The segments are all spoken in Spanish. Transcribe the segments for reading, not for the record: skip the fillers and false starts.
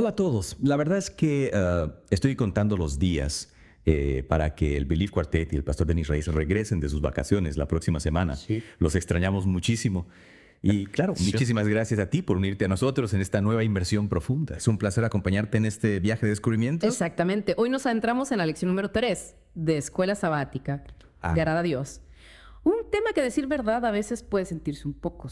Hola a todos. La verdad es que estoy contando los días para que el Believe Quartet y el pastor Denis Reyes regresen de sus vacaciones la próxima semana. Sí. Los extrañamos muchísimo. Y claro, Sí. muchísimas gracias a ti por unirte a nosotros en esta nueva inversión profunda. Es un placer acompañarte en este viaje de descubrimiento. Exactamente. Hoy nos adentramos en la lección número 3 de Escuela Sabática, de Agradar a Dios. Un tema que, a decir verdad, a veces puede sentirse un poco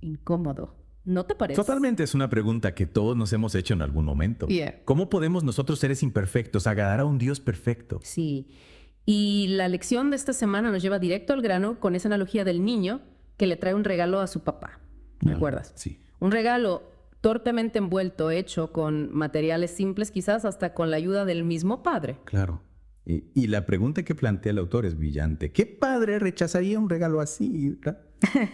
incómodo. ¿No te parece? Totalmente es una pregunta que todos nos hemos hecho en algún momento. Yeah. ¿Cómo podemos nosotros, seres imperfectos, agradar a un Dios perfecto? Sí. Y la lección de esta semana nos lleva directo al grano con esa analogía del niño que le trae un regalo a su papá. ¿Recuerdas? Sí. Un regalo torpemente envuelto, hecho con materiales simples, quizás hasta con la ayuda del mismo padre. Claro. Y la pregunta que plantea el autor es brillante. ¿Qué padre rechazaría un regalo así?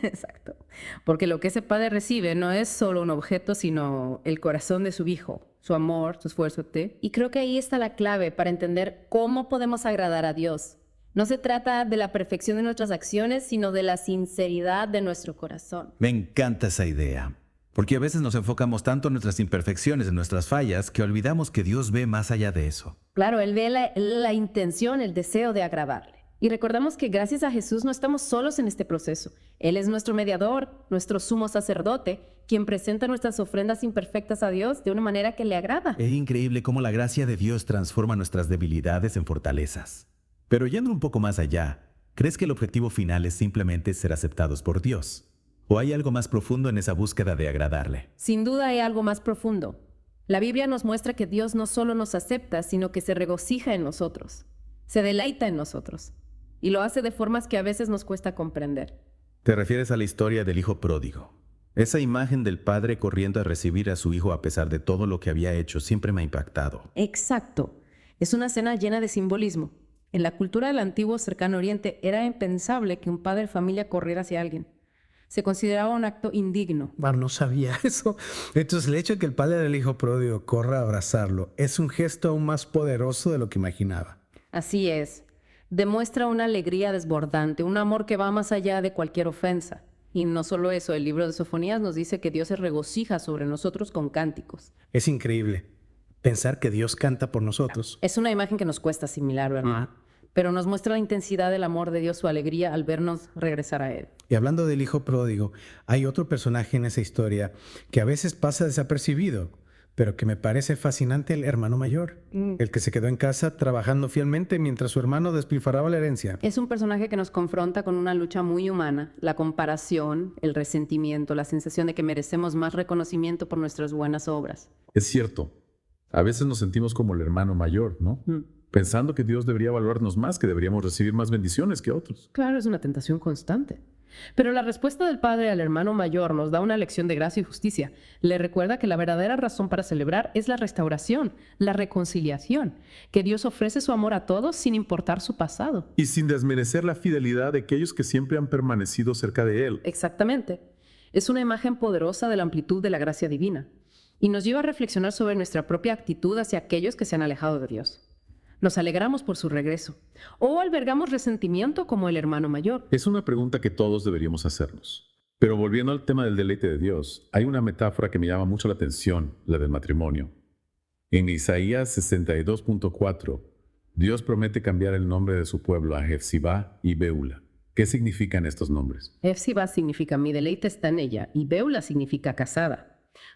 Exacto. Porque lo que ese padre recibe no es solo un objeto, sino el corazón de su hijo, su amor, su esfuerzo. Y creo que ahí está la clave para entender cómo podemos agradar a Dios. No se trata de la perfección de nuestras acciones, sino de la sinceridad de nuestro corazón. Me encanta esa idea. Porque a veces nos enfocamos tanto en nuestras imperfecciones, en nuestras fallas, que olvidamos que Dios ve más allá de eso. Claro, Él ve la intención, el deseo de agradarle. Y recordamos que gracias a Jesús no estamos solos en este proceso. Él es nuestro mediador, nuestro sumo sacerdote, quien presenta nuestras ofrendas imperfectas a Dios de una manera que le agrada. Es increíble cómo la gracia de Dios transforma nuestras debilidades en fortalezas. Pero yendo un poco más allá, ¿crees que el objetivo final es simplemente ser aceptados por Dios? ¿O hay algo más profundo en esa búsqueda de agradarle? Sin duda hay algo más profundo. La Biblia nos muestra que Dios no solo nos acepta, sino que se regocija en nosotros, se deleita en nosotros, y lo hace de formas que a veces nos cuesta comprender. Te refieres a la historia del hijo pródigo. Esa imagen del padre corriendo a recibir a su hijo a pesar de todo lo que había hecho siempre me ha impactado. Exacto. Es una escena llena de simbolismo. En la cultura del antiguo cercano oriente era impensable que un padre de familia corriera hacia alguien. Se consideraba un acto indigno. Bueno, no sabía eso. Entonces, el hecho de que el padre del hijo pródigo corra a abrazarlo es un gesto aún más poderoso de lo que imaginaba. Así es. Demuestra una alegría desbordante, un amor que va más allá de cualquier ofensa. Y no solo eso, el libro de Sofonías nos dice que Dios se regocija sobre nosotros con cánticos. Es increíble pensar que Dios canta por nosotros. Es una imagen que nos cuesta asimilar, ¿verdad? Pero nos muestra la intensidad del amor de Dios, su alegría al vernos regresar a Él. Y hablando del hijo pródigo, hay otro personaje en esa historia que a veces pasa desapercibido, pero que me parece fascinante: el hermano mayor, el que se quedó en casa trabajando fielmente mientras su hermano despilfarraba la herencia. Es un personaje que nos confronta con una lucha muy humana, la comparación, el resentimiento, la sensación de que merecemos más reconocimiento por nuestras buenas obras. Es cierto. A veces nos sentimos como el hermano mayor, ¿no? Pensando que Dios debería valorarnos más, que deberíamos recibir más bendiciones que otros. Claro, es una tentación constante. Pero la respuesta del padre al hermano mayor nos da una lección de gracia y justicia. Le recuerda que la verdadera razón para celebrar es la restauración, la reconciliación, que Dios ofrece su amor a todos sin importar su pasado. Y sin desmerecer la fidelidad de aquellos que siempre han permanecido cerca de Él. Exactamente. Es una imagen poderosa de la amplitud de la gracia divina y nos lleva a reflexionar sobre nuestra propia actitud hacia aquellos que se han alejado de Dios. Nos alegramos por su regreso o albergamos resentimiento como el hermano mayor. Es una pregunta que todos deberíamos hacernos. Pero volviendo al tema del deleite de Dios, hay una metáfora que me llama mucho la atención, la del matrimonio. En Isaías 62.4, Dios promete cambiar el nombre de su pueblo a Hefzibá y Beula. ¿Qué significan estos nombres? Hefzibá significa mi deleite está en ella y Beula significa casada.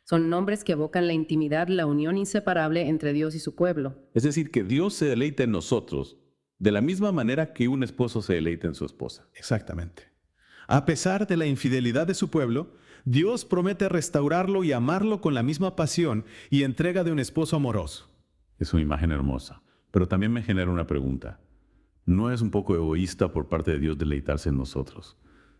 Son nombres que evocan la intimidad, la unión inseparable entre Dios y su pueblo. Es decir, que Dios se deleita en nosotros de la misma manera que un esposo se deleita en su esposa. Exactamente. A pesar de la infidelidad de su pueblo, Dios promete restaurarlo y amarlo con la misma pasión y entrega de un esposo amoroso. Es una imagen hermosa, pero también me genera una pregunta. ¿No es un poco egoísta por parte de Dios deleitarse en nosotros?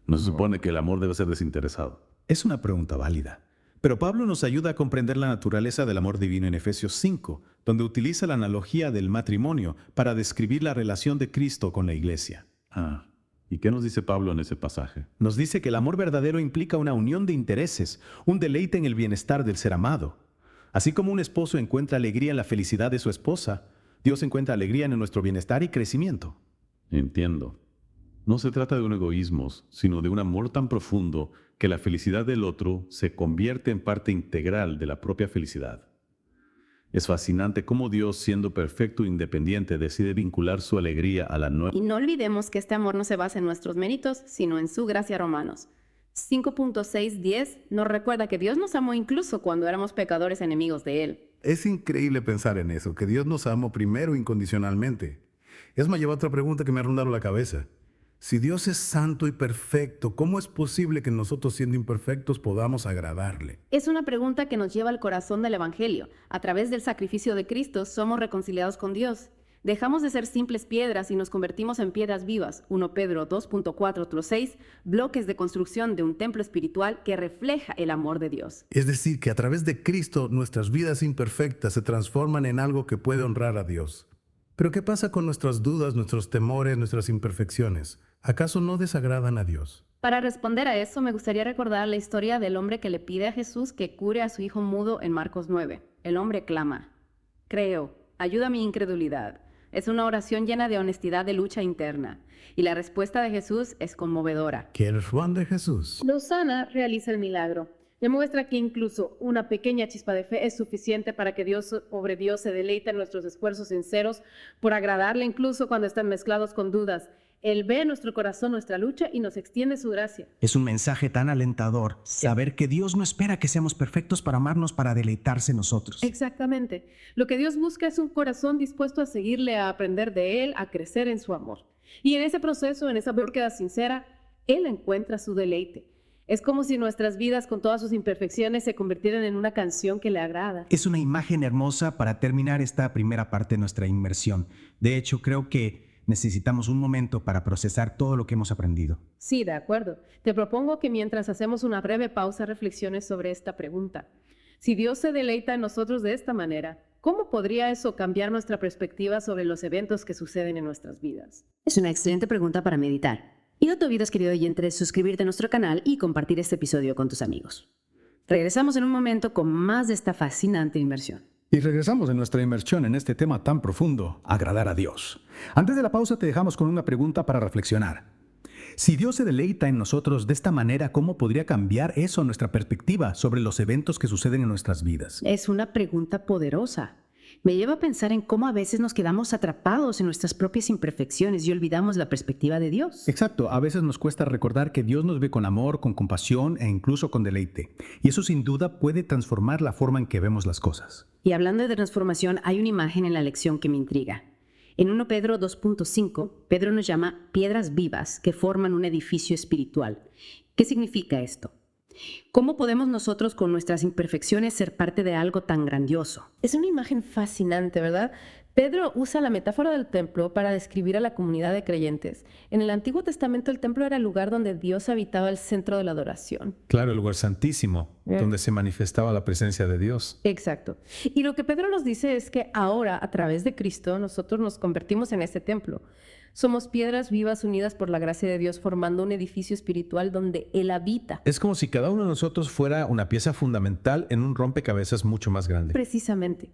¿No se supone que el amor debe ser desinteresado? Es una pregunta válida. Pero Pablo nos ayuda a comprender la naturaleza del amor divino en Efesios 5, donde utiliza la analogía del matrimonio para describir la relación de Cristo con la iglesia. ¿Y qué nos dice Pablo en ese pasaje? Nos dice que el amor verdadero implica una unión de intereses, un deleite en el bienestar del ser amado. Así como un esposo encuentra alegría en la felicidad de su esposa, Dios encuentra alegría en nuestro bienestar y crecimiento. Entiendo. No se trata de un egoísmo, sino de un amor tan profundo que la felicidad del otro se convierte en parte integral de la propia felicidad. Es fascinante cómo Dios, siendo perfecto e independiente, decide vincular su alegría a la nueva. Y no olvidemos que este amor no se basa en nuestros méritos, sino en su gracia. Romanos 5.6-10 nos recuerda que Dios nos amó incluso cuando éramos pecadores enemigos de Él. Es increíble pensar en eso, que Dios nos amó primero incondicionalmente. Eso me lleva a otra pregunta que me ha rondado la cabeza. Si Dios es santo y perfecto, ¿cómo es posible que nosotros, siendo imperfectos, podamos agradarle? Es una pregunta que nos lleva al corazón del Evangelio. A través del sacrificio de Cristo somos reconciliados con Dios. Dejamos de ser simples piedras y nos convertimos en piedras vivas. 1 Pedro 2.4-6, bloques de construcción de un templo espiritual que refleja el amor de Dios. Es decir, que a través de Cristo nuestras vidas imperfectas se transforman en algo que puede honrar a Dios. Pero ¿qué pasa con nuestras dudas, nuestros temores, nuestras imperfecciones? ¿Acaso no desagradan a Dios? Para responder a eso, me gustaría recordar la historia del hombre que le pide a Jesús que cure a su hijo mudo en Marcos 9. El hombre clama: creo, ayuda a mi incredulidad. Es una oración llena de honestidad, de lucha interna. Y la respuesta de Jesús es conmovedora. ¿Qué responde Jesús? Lo sana, realiza el milagro. Demuestra que incluso una pequeña chispa de fe es suficiente para que Dios, pobre Dios, se deleite en nuestros esfuerzos sinceros por agradarle, incluso cuando están mezclados con dudas. Él ve en nuestro corazón nuestra lucha y nos extiende su gracia. Es un mensaje tan alentador saber que Dios no espera que seamos perfectos para amarnos, para deleitarse en nosotros. Exactamente. Lo que Dios busca es un corazón dispuesto a seguirle, a aprender de Él, a crecer en su amor. Y en ese proceso, en esa búsqueda sincera, Él encuentra su deleite. Es como si nuestras vidas, con todas sus imperfecciones, se convirtieran en una canción que le agrada. Es una imagen hermosa para terminar esta primera parte de nuestra inmersión. De hecho, creo que necesitamos un momento para procesar todo lo que hemos aprendido. Sí, de acuerdo. Te propongo que mientras hacemos una breve pausa, reflexiones sobre esta pregunta. Si Dios se deleita en nosotros de esta manera, ¿cómo podría eso cambiar nuestra perspectiva sobre los eventos que suceden en nuestras vidas? Es una excelente pregunta para meditar. Y no te olvides, querido oyente, suscribirte a nuestro canal y compartir este episodio con tus amigos. Regresamos en un momento con más de esta fascinante inmersión. Y regresamos en nuestra inmersión en este tema tan profundo, agradar a Dios. Antes de la pausa te dejamos con una pregunta para reflexionar. Si Dios se deleita en nosotros de esta manera, ¿cómo podría cambiar eso nuestra perspectiva sobre los eventos que suceden en nuestras vidas? Es una pregunta poderosa. Me lleva a pensar en cómo a veces nos quedamos atrapados en nuestras propias imperfecciones y olvidamos la perspectiva de Dios. Exacto, a veces nos cuesta recordar que Dios nos ve con amor, con compasión e incluso con deleite. Y eso sin duda puede transformar la forma en que vemos las cosas. Y hablando de transformación, hay una imagen en la lección que me intriga. En 1 Pedro 2.5, Pedro nos llama piedras vivas que forman un edificio espiritual. ¿Qué significa esto? ¿Cómo podemos nosotros con nuestras imperfecciones ser parte de algo tan grandioso? Es una imagen fascinante, ¿verdad? Pedro usa la metáfora del templo para describir a la comunidad de creyentes. En el Antiguo Testamento el templo era el lugar donde Dios habitaba, el centro de la adoración. Claro, el lugar santísimo, donde se manifestaba la presencia de Dios. Exacto. Y lo que Pedro nos dice es que ahora, a través de Cristo, nosotros nos convertimos en ese templo. Somos piedras vivas unidas por la gracia de Dios, formando un edificio espiritual donde Él habita. Es como si cada uno de nosotros fuera una pieza fundamental en un rompecabezas mucho más grande. Precisamente.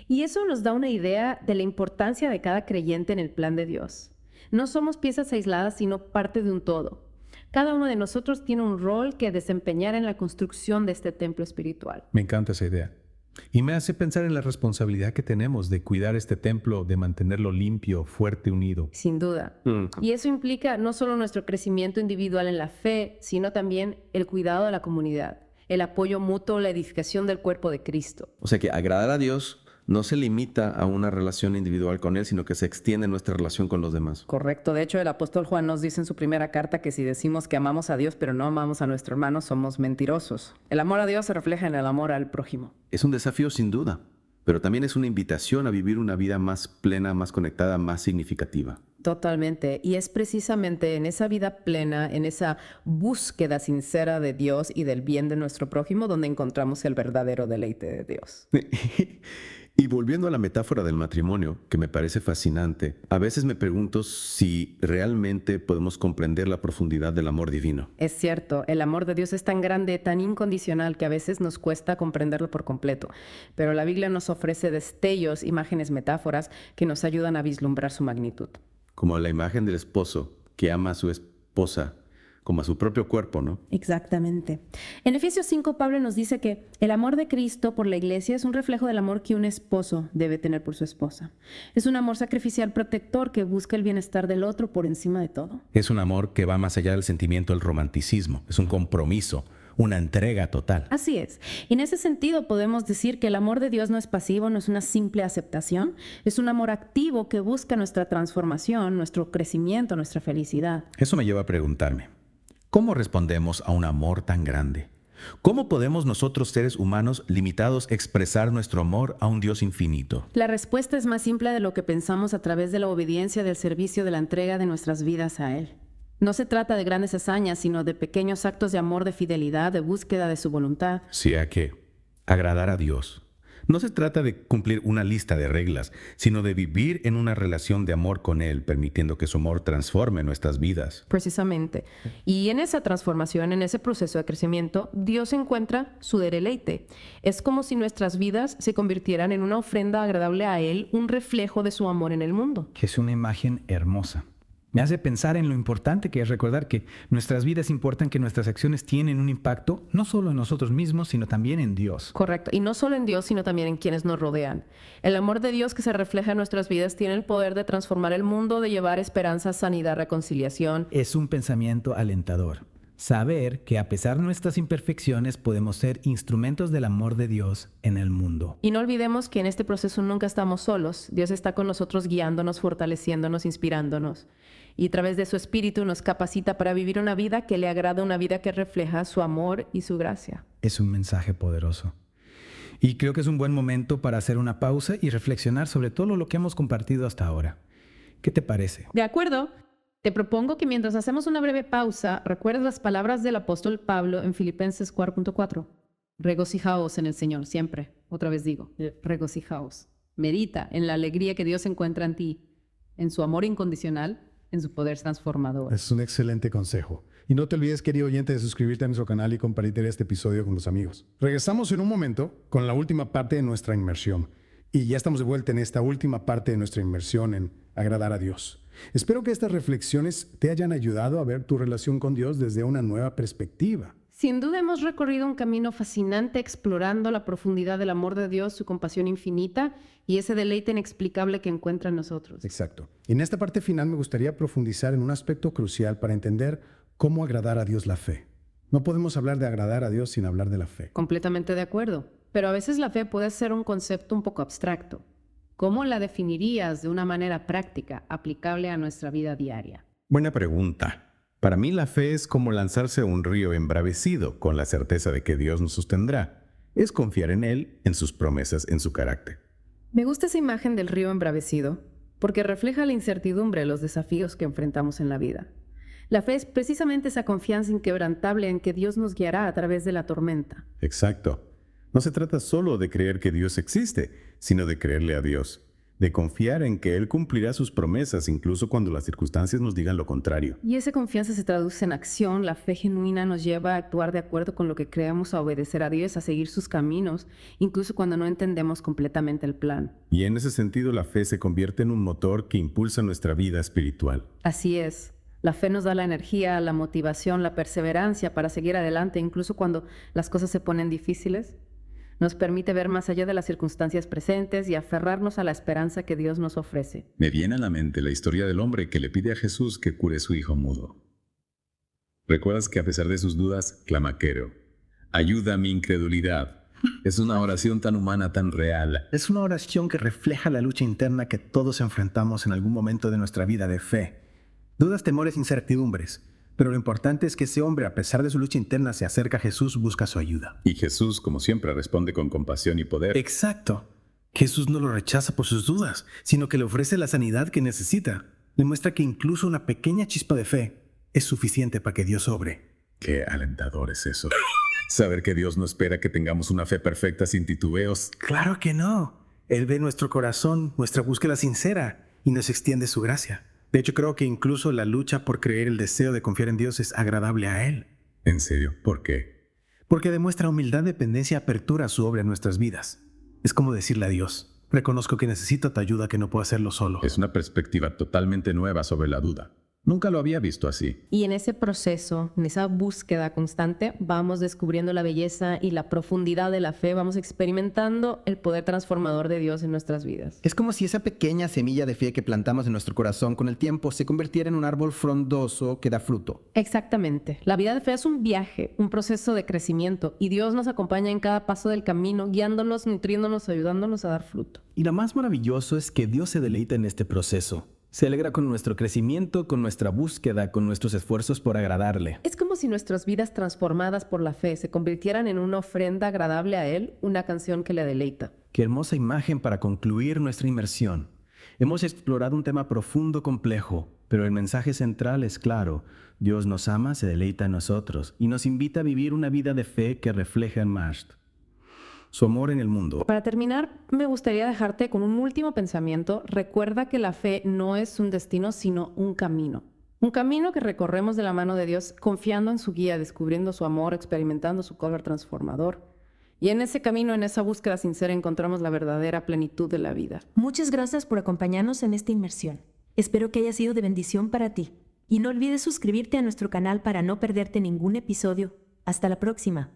Y eso nos da una idea de la importancia de cada creyente en el plan de Dios. No somos piezas aisladas, sino parte de un todo. Cada uno de nosotros tiene un rol que desempeñar en la construcción de este templo espiritual. Me encanta esa idea. Y me hace pensar en la responsabilidad que tenemos de cuidar este templo, de mantenerlo limpio, fuerte, unido. Sin duda. Y eso implica no solo nuestro crecimiento individual en la fe, sino también el cuidado de la comunidad, el apoyo mutuo, la edificación del cuerpo de Cristo. O sea que agradar a Dios no se limita a una relación individual con Él, sino que se extiende en nuestra relación con los demás. Correcto. De hecho, el apóstol Juan nos dice en su primera carta que si decimos que amamos a Dios pero no amamos a nuestro hermano, somos mentirosos. El amor a Dios se refleja en el amor al prójimo. Es un desafío sin duda, pero también es una invitación a vivir una vida más plena, más conectada, más significativa. Totalmente. Y es precisamente en esa vida plena, en esa búsqueda sincera de Dios y del bien de nuestro prójimo, donde encontramos el verdadero deleite de Dios. Y volviendo a la metáfora del matrimonio, que me parece fascinante, a veces me pregunto si realmente podemos comprender la profundidad del amor divino. Es cierto, el amor de Dios es tan grande, tan incondicional, que a veces nos cuesta comprenderlo por completo. Pero la Biblia nos ofrece destellos, imágenes, metáforas que nos ayudan a vislumbrar su magnitud. Como la imagen del esposo que ama a su esposa como a su propio cuerpo, ¿no? Exactamente. En Efesios 5, Pablo nos dice que el amor de Cristo por la iglesia es un reflejo del amor que un esposo debe tener por su esposa. Es un amor sacrificial protector que busca el bienestar del otro por encima de todo. Es un amor que va más allá del sentimiento del romanticismo. Es un compromiso, una entrega total. Así es. Y en ese sentido podemos decir que el amor de Dios no es pasivo, no es una simple aceptación, es un amor activo que busca nuestra transformación, nuestro crecimiento, nuestra felicidad. Eso me lleva a preguntarme, ¿cómo respondemos a un amor tan grande? ¿Cómo podemos nosotros, seres humanos limitados, expresar nuestro amor a un Dios infinito? La respuesta es más simple de lo que pensamos a través de la obediencia, del servicio, de la entrega de nuestras vidas a Él. No se trata de grandes hazañas, sino de pequeños actos de amor, de fidelidad, de búsqueda de su voluntad. Sí, a que agradar a Dios. No se trata de cumplir una lista de reglas, sino de vivir en una relación de amor con Él, permitiendo que su amor transforme nuestras vidas. Precisamente. Y en esa transformación, en ese proceso de crecimiento, Dios encuentra su deleite. Es como si nuestras vidas se convirtieran en una ofrenda agradable a Él, un reflejo de su amor en el mundo. Que es una imagen hermosa. Me hace pensar en lo importante que es recordar que nuestras vidas importan, que nuestras acciones tienen un impacto no solo en nosotros mismos, sino también en Dios. Correcto. Y no solo en Dios, sino también en quienes nos rodean. El amor de Dios que se refleja en nuestras vidas tiene el poder de transformar el mundo, de llevar esperanza, sanidad, reconciliación. Es un pensamiento alentador. Saber que a pesar de nuestras imperfecciones podemos ser instrumentos del amor de Dios en el mundo. Y no olvidemos que en este proceso nunca estamos solos. Dios está con nosotros guiándonos, fortaleciéndonos, inspirándonos. Y a través de su espíritu nos capacita para vivir una vida que le agrada, una vida que refleja su amor y su gracia. Es un mensaje poderoso. Y creo que es un buen momento para hacer una pausa y reflexionar sobre todo lo que hemos compartido hasta ahora. ¿Qué te parece? De acuerdo. Te propongo que mientras hacemos una breve pausa, recuerdes las palabras del apóstol Pablo en Filipenses 4.4. Regocijaos en el Señor, siempre. Otra vez digo, regocijaos. Medita en la alegría que Dios encuentra en ti, en su amor incondicional, en su poder transformador. Es un excelente consejo. Y no te olvides, querido oyente, de suscribirte a nuestro canal y compartir este episodio con los amigos. Regresamos en un momento con la última parte de nuestra inmersión. Y ya estamos de vuelta en esta última parte de nuestra inmersión en agradar a Dios. Espero que estas reflexiones te hayan ayudado a ver tu relación con Dios desde una nueva perspectiva. Sin duda hemos recorrido un camino fascinante explorando la profundidad del amor de Dios, su compasión infinita y ese deleite inexplicable que encuentra en nosotros. Exacto. Y en esta parte final me gustaría profundizar en un aspecto crucial para entender cómo agradar a Dios la fe. No podemos hablar de agradar a Dios sin hablar de la fe. Completamente de acuerdo. Pero a veces la fe puede ser un concepto un poco abstracto. ¿Cómo la definirías de una manera práctica, aplicable a nuestra vida diaria? Buena pregunta. Para mí la fe es como lanzarse a un río embravecido con la certeza de que Dios nos sostendrá. Es confiar en Él, en sus promesas, en su carácter. Me gusta esa imagen del río embravecido porque refleja la incertidumbre de los desafíos que enfrentamos en la vida. La fe es precisamente esa confianza inquebrantable en que Dios nos guiará a través de la tormenta. Exacto. No se trata solo de creer que Dios existe, sino de creerle a Dios, de confiar en que Él cumplirá sus promesas incluso cuando las circunstancias nos digan lo contrario. Y esa confianza se traduce en acción. La fe genuina nos lleva a actuar de acuerdo con lo que creamos, a obedecer a Dios, a seguir sus caminos, incluso cuando no entendemos completamente el plan. Y en ese sentido la fe se convierte en un motor que impulsa nuestra vida espiritual. Así es. La fe nos da la energía, la motivación, la perseverancia para seguir adelante, incluso cuando las cosas se ponen difíciles. Nos permite ver más allá de las circunstancias presentes y aferrarnos a la esperanza que Dios nos ofrece. Me viene a la mente la historia del hombre que le pide a Jesús que cure a su hijo mudo. ¿Recuerdas que a pesar de sus dudas, clama Quero? Ayuda a mi incredulidad. Es una oración tan humana, tan real. Es una oración que refleja la lucha interna que todos enfrentamos en algún momento de nuestra vida de fe. Dudas, temores, incertidumbres. Pero lo importante es que ese hombre, a pesar de su lucha interna, se acerca a Jesús, busca su ayuda. Y Jesús, como siempre, responde con compasión y poder. Exacto. Jesús no lo rechaza por sus dudas, sino que le ofrece la sanidad que necesita. Le muestra que incluso una pequeña chispa de fe es suficiente para que Dios obre. Qué alentador es eso. Saber que Dios no espera que tengamos una fe perfecta sin titubeos. Claro que no. Él ve nuestro corazón, nuestra búsqueda sincera, y nos extiende su gracia. De hecho, creo que incluso la lucha por creer, el deseo de confiar en Dios es agradable a Él. ¿En serio? ¿Por qué? Porque demuestra humildad, dependencia y apertura a su obra en nuestras vidas. Es como decirle a Dios, reconozco que necesito tu ayuda, que no puedo hacerlo solo. Es una perspectiva totalmente nueva sobre la duda. Nunca lo había visto así. Y en ese proceso, en esa búsqueda constante, vamos descubriendo la belleza y la profundidad de la fe, vamos experimentando el poder transformador de Dios en nuestras vidas. Es como si esa pequeña semilla de fe que plantamos en nuestro corazón con el tiempo se convirtiera en un árbol frondoso que da fruto. Exactamente. La vida de fe es un viaje, un proceso de crecimiento, y Dios nos acompaña en cada paso del camino, guiándonos, nutriéndonos, ayudándonos a dar fruto. Y lo más maravilloso es que Dios se deleita en este proceso. Se alegra con nuestro crecimiento, con nuestra búsqueda, con nuestros esfuerzos por agradarle. Es como si nuestras vidas transformadas por la fe se convirtieran en una ofrenda agradable a Él, una canción que le deleita. Qué hermosa imagen para concluir nuestra inmersión. Hemos explorado un tema profundo, complejo, pero el mensaje central es claro. Dios nos ama, se deleita en nosotros y nos invita a vivir una vida de fe que refleja en Masht su amor en el mundo. Para terminar, me gustaría dejarte con un último pensamiento. Recuerda que la fe no es un destino, sino un camino. Un camino que recorremos de la mano de Dios, confiando en su guía, descubriendo su amor, experimentando su poder transformador. Y en ese camino, en esa búsqueda sincera, encontramos la verdadera plenitud de la vida. Muchas gracias por acompañarnos en esta inmersión. Espero que haya sido de bendición para ti. Y no olvides suscribirte a nuestro canal para no perderte ningún episodio. Hasta la próxima.